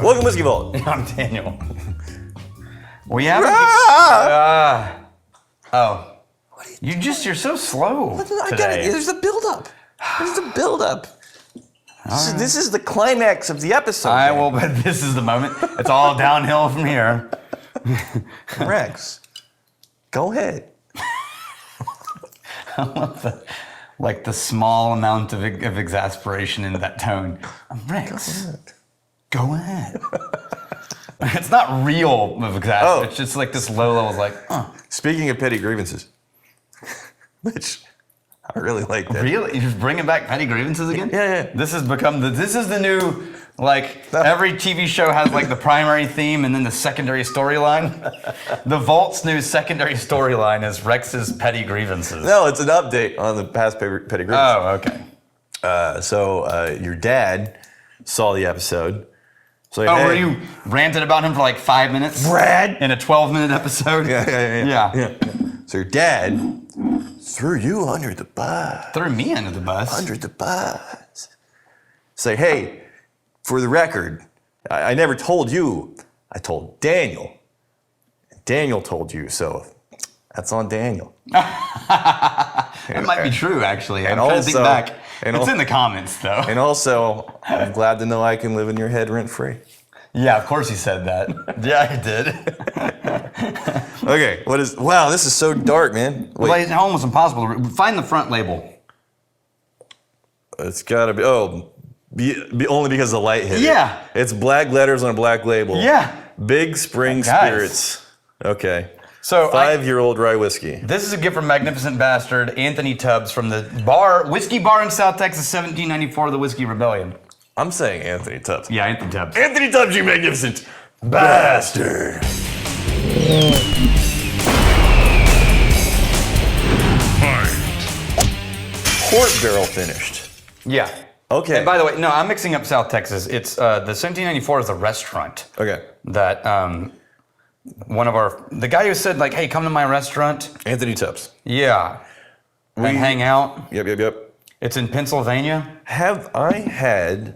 Welcome, Whiskey Vault. I'm Daniel. We have. You're so slow. I got today. it. There's a build-up. This is the climax of the episode. But this is the moment. It's all downhill from here. Rex, go ahead. I love the small amount of exasperation in that tone. Rex, go ahead. It's not real of exasperation. It's just like this low level, like, Speaking of petty grievances, which I really like that. Really? You're just bringing back petty grievances again? Yeah. This is the new, every TV show has like the primary theme and then the secondary storyline. The Vault's new secondary storyline is Rex's petty grievances. No, it's an update on the past petty grievances. Oh, okay. So your dad saw the episode. So Were you ranted about him for like 5 minutes? Brad? In a 12-minute episode? Yeah. So your dad threw you under the bus. Threw me under the bus? Under the bus. Say, hey, for the record, I never told you. I told Daniel. Daniel told you, so that's on Daniel. That might be true, actually. I'm trying to think back. It's in the comments, though. And also, I'm glad to know I can live in your head rent-free. Yeah, of course he said that. Yeah, he did. Okay, wow, this is so dark, man. Wait. Well, it's almost impossible to find the front label. It's gotta be, only because the light hit Yeah. it. It's black letters on a black label. Yeah. Big Spring Guys. Spirits. Okay. So 5-year-old rye whiskey. This is a gift from Magnificent Bastard, Anthony Tubbs, from the whiskey bar in South Texas, 1794, the Whiskey Rebellion. I'm saying Anthony Tubbs. Yeah, Anthony Tubbs. Anthony Tubbs, you magnificent bastard. Port barrel finished. Yeah. Okay. And by the way, no, I'm mixing up South Texas. It's the 1794 is a restaurant. Okay. That the guy who said like, hey, come to my restaurant. Anthony Tubbs. Yeah. And hang out. Yep. It's in Pennsylvania. Have I had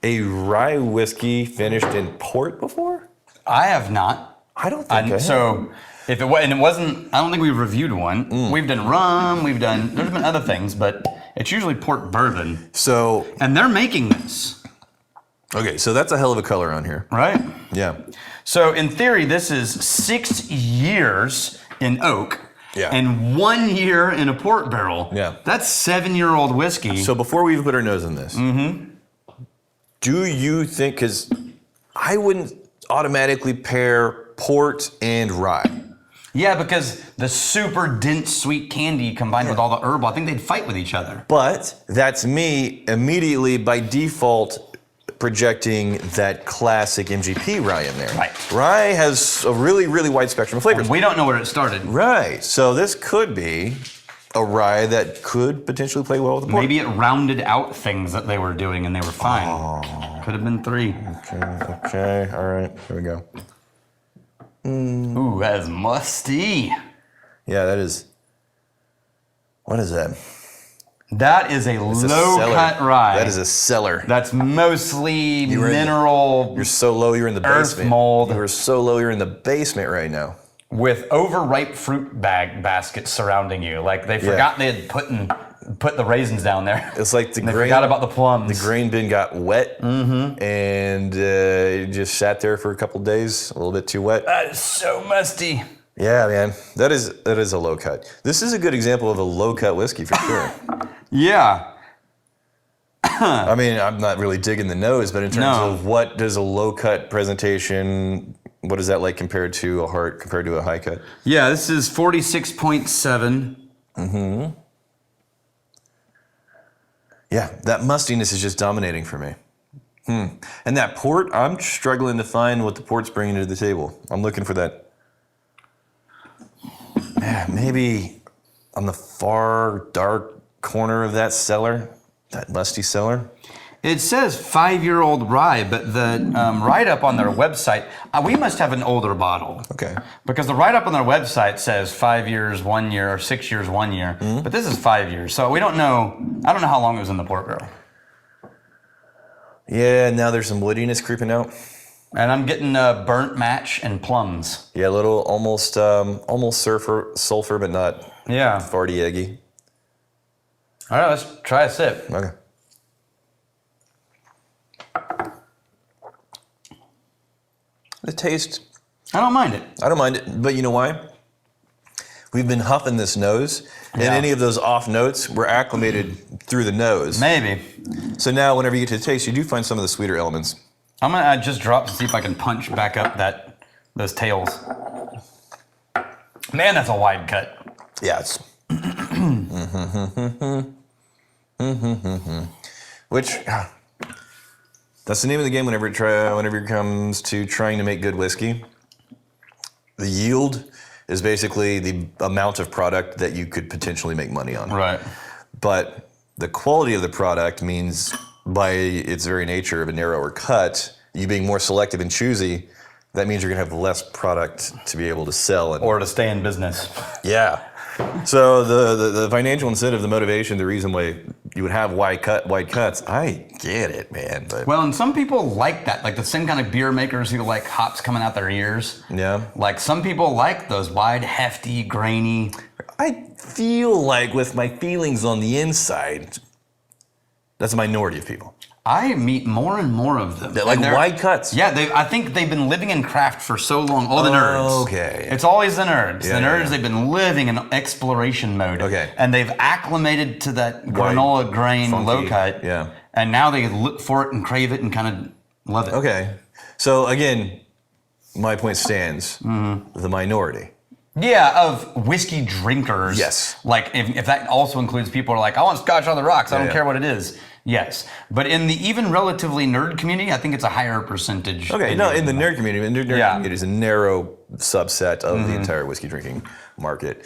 a rye whiskey finished in port before? I have not. I don't think I have. So if it was, and it wasn't, I don't think we've reviewed one. We've done rum, there's been other things, but it's usually port bourbon. So, And they're making this, okay, so that's a hell of a color on here. right? Yeah. So in theory, this is 6 years in oak. Yeah. And 1 year in a port barrel. Yeah. That's 7-year-old whiskey. So before we even put our nose in this, do you think, because I wouldn't automatically pair port and rye. Yeah, because the super dense sweet candy combined with all the herbal, I think they'd fight with each other. But that's me immediately by default projecting that classic MGP rye in there. Right. Rye has a really, really wide spectrum of flavors. We don't know where it started. Right. So this could be a rye that could potentially play well with the port. Maybe it rounded out things that they were doing and they were fine. Could have been 3. Okay. All right. Here we go. Ooh, that is musty. Yeah, that is. What is that? That is a low-cut rye. That is a cellar. That's mostly mineral. You're so low, you're in the Earth basement. mold. You're so low, you're in the basement right now. With overripe fruit baskets surrounding you. Like they forgot they had put the raisins down there. It's like they forgot about the plums. The grain bin got wet, and it just sat there for a couple days, a little bit too wet. That is so musty. Yeah, man, that is a low cut. This is a good example of a low cut whiskey for sure. Yeah. I mean, I'm not really digging the nose, but in terms of what does a low cut presentation, what is that like compared to a high cut? Yeah, this is 46.7. Yeah, that mustiness is just dominating for me. And that port, I'm struggling to find what the port's bringing to the table. I'm looking for that. Yeah, maybe on the far dark corner of that cellar, that musty cellar. It says 5-year-old rye, but the write-up on their website, we must have an older bottle. Okay. Because the write-up on their website says 5 years, 1 year, or 6 years, 1 year. But this is 5 years, so we don't know. I don't know how long it was in the port barrel. Yeah, now there's some woodiness creeping out. And I'm getting burnt match and plums. Yeah, a little almost sulfur, but not Yeah. farty eggy. All right, let's try a sip. Okay. The taste, I don't mind it. I don't mind it, but you know why? We've been huffing this nose, and Yeah. any of those off notes were acclimated through the nose. Maybe. So now, whenever you get to the taste, you do find some of the sweeter elements. I'm gonna just drop to see if I can punch back up those tails. Man, that's a wide cut. Yeah, it's. Which, that's the name of the game whenever it comes to trying to make good whiskey. The yield is basically the amount of product that you could potentially make money on. Right. But the quality of the product means, by its very nature of a narrower cut, you being more selective and choosy, that means you're going to have less product to be able to sell. Or to stay in business. Yeah. So the financial incentive, the motivation, the reason why you would have wide cuts, I get it, man. But Well, and some people like that, like the same kind of beer makers who like hops coming out their ears. yeah, Like some people like those wide, hefty, grainy. I feel like with my feelings on the inside, that's a minority of people. I meet more and more of them. They like And they're- wide cuts. Yeah, I think they've been living in craft for so long. All the nerds. Okay. It's always the nerds. Yeah, the nerds, yeah. they've been living in exploration mode. Okay. And they've acclimated to that granola grain funky, low cut. yeah. And now they look for it and crave it and kind of love it. Okay. So again, my point stands. The minority. Yeah, of whiskey drinkers. Yes. Like if that also includes people who are like, I want Scotch on the rocks. I don't yeah. care what it is. Yes. But in the even relatively nerd community, I think it's a higher percentage. Okay, no, in the nerd community, the nerd Yeah. community is a narrow subset of the entire whiskey drinking market.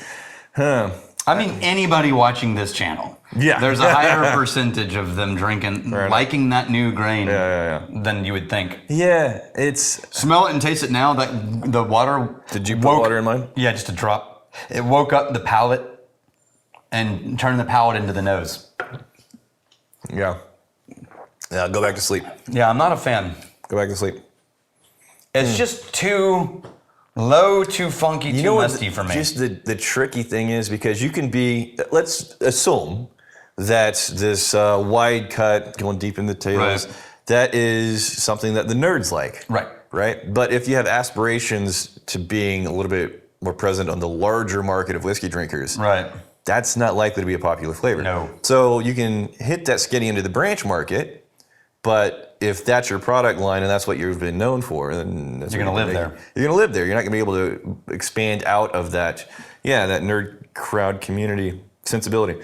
Huh. I mean, anybody watching this channel. Yeah. There's a higher percentage of them drinking, liking that new grain Yeah. than you would think. Yeah, it's. Smell it and taste it now. That the water. Did you put water in mine? Yeah, just a drop. It woke up the palate and turned the palate into the nose. Yeah. Yeah, go back to sleep. Yeah, I'm not a fan. Go back to sleep. It's just too low, too funky, too musty for me. Just the tricky thing is because you can be. Let's assume that this wide cut going deep in the tails, Right. that is something that the nerds like. Right. Right. But if you have aspirations to being a little bit more present on the larger market of whiskey drinkers, Right. that's not likely to be a popular flavor. No. So you can hit that skinny into the branch market, but if that's your product line and that's what you've been known for, then that's You're what gonna live make- there. You're gonna live there. You're not gonna be able to expand out of that, that nerd crowd community sensibility.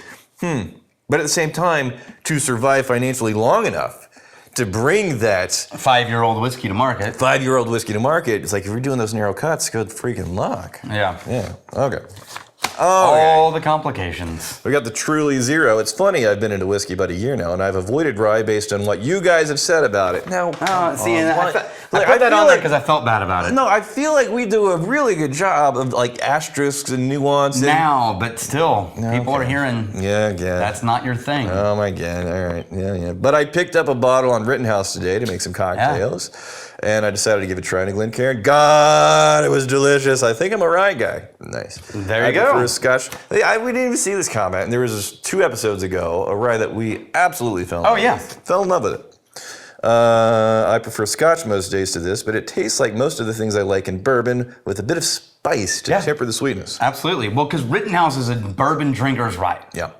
But at the same time, to survive financially long enough to bring that 5-year-old whiskey to market. 5-year-old whiskey to market, it's like if you're doing those narrow cuts, good freaking luck. Yeah. Yeah. Okay. All the complications. We got the Truly Zero. It's funny, I've been into whiskey about a year now, and I've avoided rye based on what you guys have said about it. Now, See, and I what? put that on there because I felt bad about it. No, I feel like we do a really good job of like asterisks and nuance. And, Now, but still, people are Okay. hearing yeah, again. that's not your thing. Oh my God! All right, yeah. But I picked up a bottle on Rittenhouse today to make some cocktails, and I decided to give it a try in a Glencairn. God, it was delicious. I think I'm a rye guy. Nice. There you I go. prefer a Scotch. We didn't even see this comment, and there was 2 episodes ago a rye that we absolutely fell in love yeah. with. Fell in love with it. I prefer Scotch most days to this, but it tastes like most of the things I like in bourbon, with a bit of spice to Yeah. temper the sweetness. Absolutely. Well, because Rittenhouse is a bourbon drinker's right. Yeah.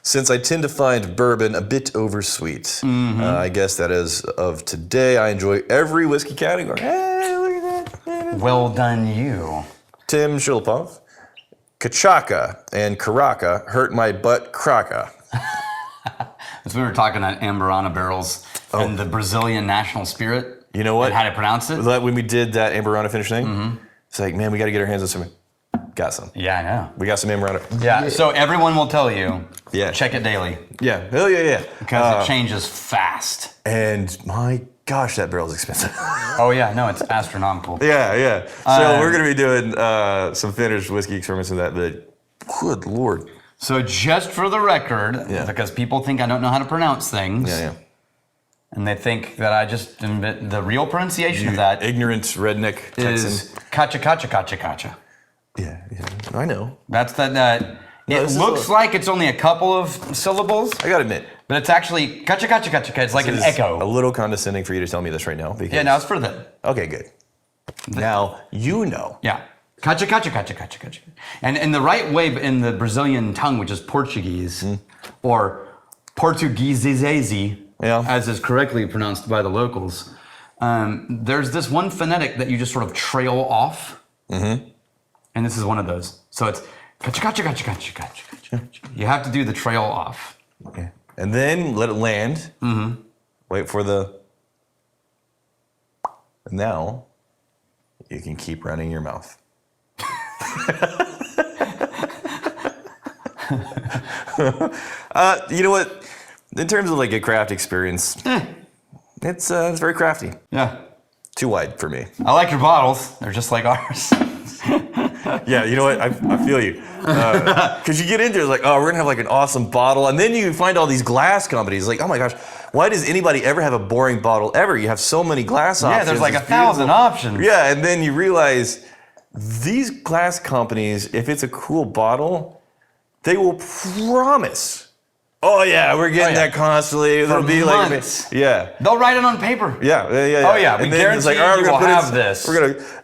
Since I tend to find bourbon a bit oversweet, I guess that as of today, I enjoy every whiskey category. Hey, look at that. Well done, you. Tim Shilpov, Kachaka and Karaka hurt my butt craka. As we were talking about Amberana barrels and the Brazilian national spirit. You know what? And how to pronounce it. Like when we did that Amberana finish thing, it's like, man, we got to get our hands on some. Got some. Yeah, I know. We got some Amberana. Yeah, so everyone will tell you, Yeah. check it daily Yeah. Hell yeah. because it changes fast. And my gosh, that barrel's expensive. Oh yeah, no, it's astronomical. Yeah. So we're going to be doing some finished whiskey experiments in that, but good Lord. So just for the record, Yeah. because people think I don't know how to pronounce things, Yeah. and they think that I just invent the real pronunciation of that Ignorant redneck Texan. is kacha kacha kacha kacha. Yeah, I know. That's that. No, It this is looks like it's only a couple of syllables, I gotta admit, but it's actually kacha kacha kacha kacha. It's like an this is echo. a little condescending for you to tell me this right now. Because, Yeah, now it's for them. Okay, good. Now you know. Yeah. Kacha, kacha, kacha, kacha, kacha. And in the right way, in the Brazilian tongue, which is Portuguese, or Portuguese, Yeah. as is correctly pronounced by the locals, there's this one phonetic that you just sort of trail off. Mm-hmm. And this is one of those. So it's kacha, kacha, kacha, kacha, kacha, kacha. You have to do the trail off. Okay. And then let it land. Mm-hmm. Wait for the. And now you can keep running your mouth. You know what? In terms of like a craft experience, it's very crafty. Yeah. Too wide for me. I like your bottles. They're just like ours. Yeah, you know what? I feel you. Because you get into it, it's like, oh, we're going to have like an awesome bottle. And then you find all these glass companies. Like, oh my gosh, why does anybody ever have a boring bottle ever? You have so many glass options. Yeah, there's like It's 1,000 beautiful. options. Yeah, and then you realize these glass companies, if it's a cool bottle, they will promise, oh yeah, we're getting that constantly. It'll be months. like, yeah. They'll write it on paper. Yeah. Oh, yeah, we And then it's guarantee all right, you we're gonna will put in- have this.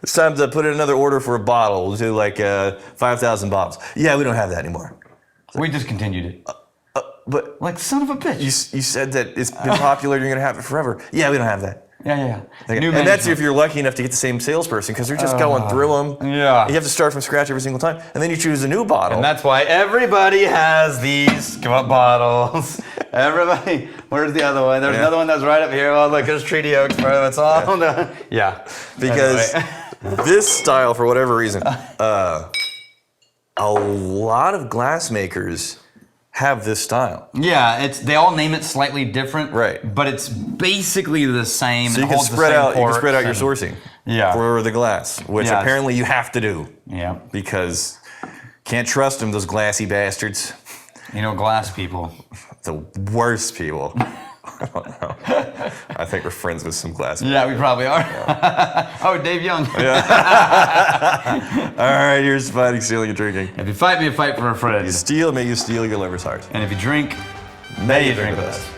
It's time to put in another order for a bottle. We'll do like 5,000 bottles. Yeah, we don't have that anymore. We discontinued it. But Like, son of a bitch. you said that it's been popular. You're gonna have it forever. Yeah, we don't have that. Yeah. And New that's management. if you're lucky enough to get the same salesperson because they're just going through them. yeah. You have to start from scratch every single time, and then you choose a new bottle. And that's why everybody has these bottles. Everybody. Where's the other one? There's another one that's right up here. Oh, look, there's Treaty Oaks. It's all done. Yeah. Because Anyway. this style, for whatever reason, a lot of glass makers have this style. Yeah, they all name it slightly different. Right. But it's basically the same. So you and can holds the spread same out. You can ports spread out your and- sourcing. Yeah. For the glass, which Yes. apparently you have to do Yeah. because can't trust them. Those glassy bastards. You know, glass people. The worst people. I don't know. I think we're friends with some glass people. Yeah, we probably are. Oh, Dave Young. All right, here's fighting, stealing, and drinking. If you fight me, fight for a friend. You steal, may you steal your lover's heart. And if you drink, May you drink with us.